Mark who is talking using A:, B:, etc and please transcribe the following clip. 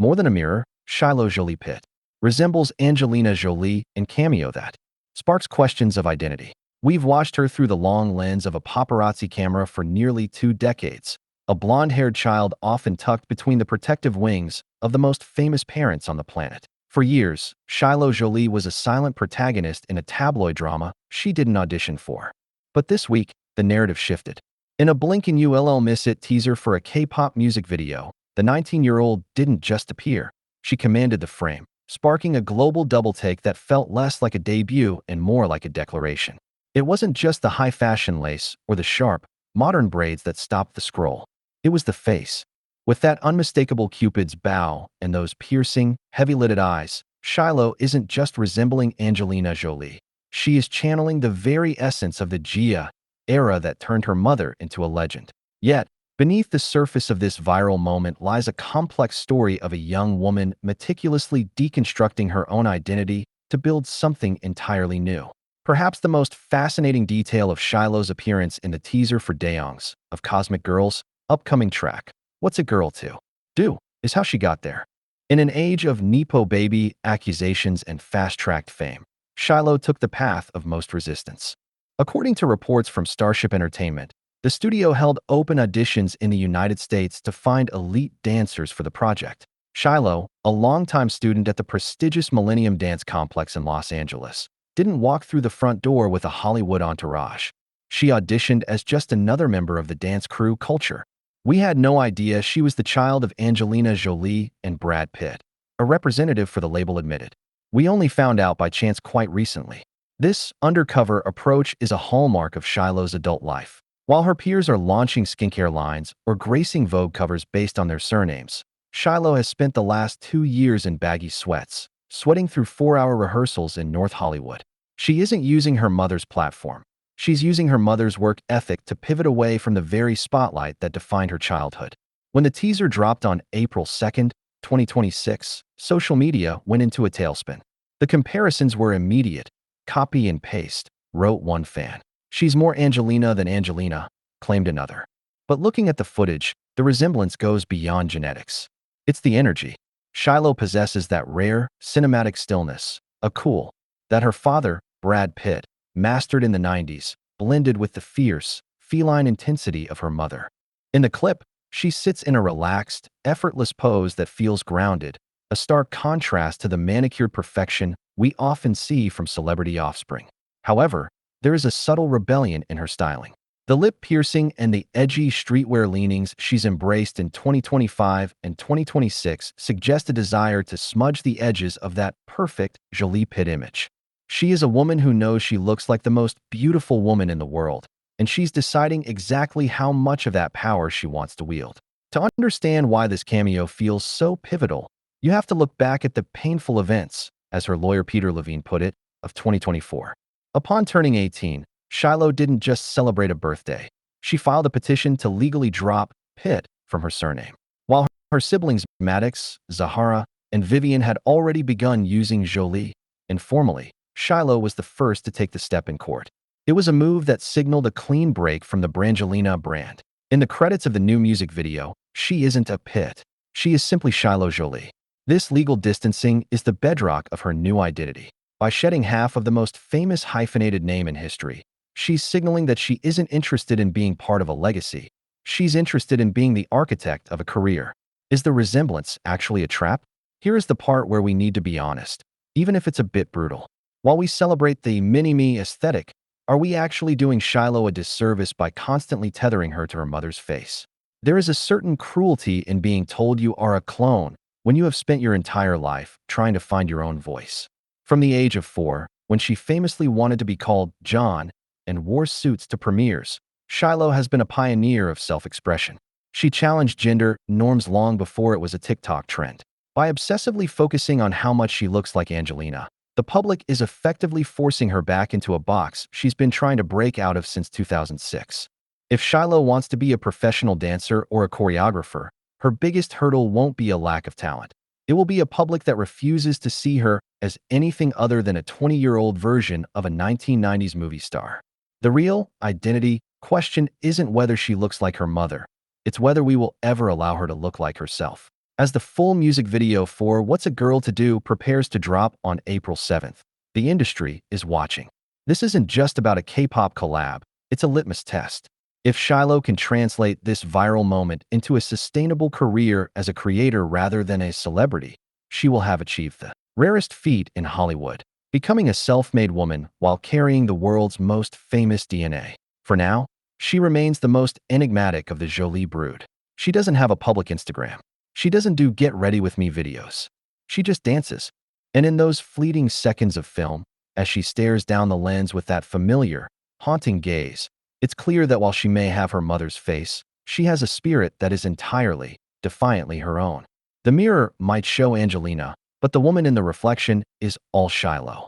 A: More than a mirror, Shiloh Jolie Pitt resembles Angelina Jolie in Cameo that sparks questions of identity. We've watched her through the long lens of a paparazzi camera for nearly 2 decades, a blonde-haired child often tucked between the protective wings of the most famous parents on the planet. For years, Shiloh Jolie was a silent protagonist in a tabloid drama she didn't audition for. But this week, the narrative shifted. In a blink and you'll miss it teaser for a K-pop music video, the 19-year-old didn't just appear. She commanded the frame, sparking a global double-take that felt less like a debut and more like a declaration. It wasn't just the high-fashion lace or the sharp, modern braids that stopped the scroll. It was the face. With that unmistakable Cupid's bow and those piercing, heavy-lidded eyes, Shiloh isn't just resembling Angelina Jolie. She is channeling the very essence of the Gia era that turned her mother into a legend. Yet, beneath the surface of this viral moment lies a complex story of a young woman meticulously deconstructing her own identity to build something entirely new. Perhaps the most fascinating detail of Shiloh's appearance in the teaser for Dayoung's of Cosmic Girl's upcoming track, What's a Girl to Do, is how she got there. In an age of Nepo baby accusations and fast-tracked fame, Shiloh took the path of most resistance. According to reports from Starship Entertainment, the studio held open auditions in the United States to find elite dancers for the project. Shiloh, a longtime student at the prestigious Millennium Dance Complex in Los Angeles, didn't walk through the front door with a Hollywood entourage. She auditioned as just another member of the dance crew culture. We had no idea she was the child of Angelina Jolie and Brad Pitt, a representative for the label admitted. We only found out by chance quite recently. This undercover approach is a hallmark of Shiloh's adult life. While her peers are launching skincare lines or gracing Vogue covers based on their surnames, Shiloh has spent the last 2 years in baggy sweats, sweating through 4-hour rehearsals in North Hollywood. She isn't using her mother's platform. She's using her mother's work ethic to pivot away from the very spotlight that defined her childhood. When the teaser dropped on April 2nd, 2026, social media went into a tailspin. The comparisons were immediate. Copy and paste, wrote one fan. She's more Angelina than Angelina, claimed another. But looking at the footage, the resemblance goes beyond genetics. It's the energy. Shiloh possesses that rare, cinematic stillness, a cool, that her father, Brad Pitt, mastered in the 90s, blended with the fierce, feline intensity of her mother. In the clip, she sits in a relaxed, effortless pose that feels grounded, a stark contrast to the manicured perfection we often see from celebrity offspring. However, there is a subtle rebellion in her styling. The lip piercing and the edgy streetwear leanings she's embraced in 2025 and 2026 suggest a desire to smudge the edges of that perfect Jolie Pitt image. She is a woman who knows she looks like the most beautiful woman in the world, and she's deciding exactly how much of that power she wants to wield. To understand why this cameo feels so pivotal, you have to look back at the painful events, as her lawyer Peter Levine put it, of 2024. Upon turning 18, Shiloh didn't just celebrate a birthday. She filed a petition to legally drop Pitt from her surname. While her siblings Maddox, Zahara, and Vivian had already begun using Jolie informally, Shiloh was the first to take the step in court. It was a move that signaled a clean break from the Brangelina brand. In the credits of the new music video, she isn't a Pitt. She is simply Shiloh Jolie. This legal distancing is the bedrock of her new identity. By shedding half of the most famous hyphenated name in history, she's signaling that she isn't interested in being part of a legacy. She's interested in being the architect of a career. Is the resemblance actually a trap? Here is the part where we need to be honest, even if it's a bit brutal. While we celebrate the mini-me aesthetic, are we actually doing Shiloh a disservice by constantly tethering her to her mother's face? There is a certain cruelty in being told you are a clone when you have spent your entire life trying to find your own voice. From the age of 4, when she famously wanted to be called John and wore suits to premieres, Shiloh has been a pioneer of self-expression. She challenged gender norms long before it was a TikTok trend. By obsessively focusing on how much she looks like Angelina, the public is effectively forcing her back into a box she's been trying to break out of since 2006. If Shiloh wants to be a professional dancer or a choreographer, her biggest hurdle won't be a lack of talent. It will be a public that refuses to see her as anything other than a 20-year-old version of a 1990s movie star. The real identity question isn't whether she looks like her mother. It's whether we will ever allow her to look like herself. As the full music video for What's a Girl to Do prepares to drop on April 7th, the industry is watching. This isn't just about a K-pop collab, it's a litmus test. If Shiloh can translate this viral moment into a sustainable career as a creator rather than a celebrity, she will have achieved the rarest feat in Hollywood, becoming a self-made woman while carrying the world's most famous DNA. For now, she remains the most enigmatic of the Jolie brood. She doesn't have a public Instagram. She doesn't do get ready with me videos. She just dances. And in those fleeting seconds of film, as she stares down the lens with that familiar, haunting gaze, it's clear that while she may have her mother's face, she has a spirit that is entirely, defiantly her own. The mirror might show Angelina, but the woman in the reflection is all Shiloh.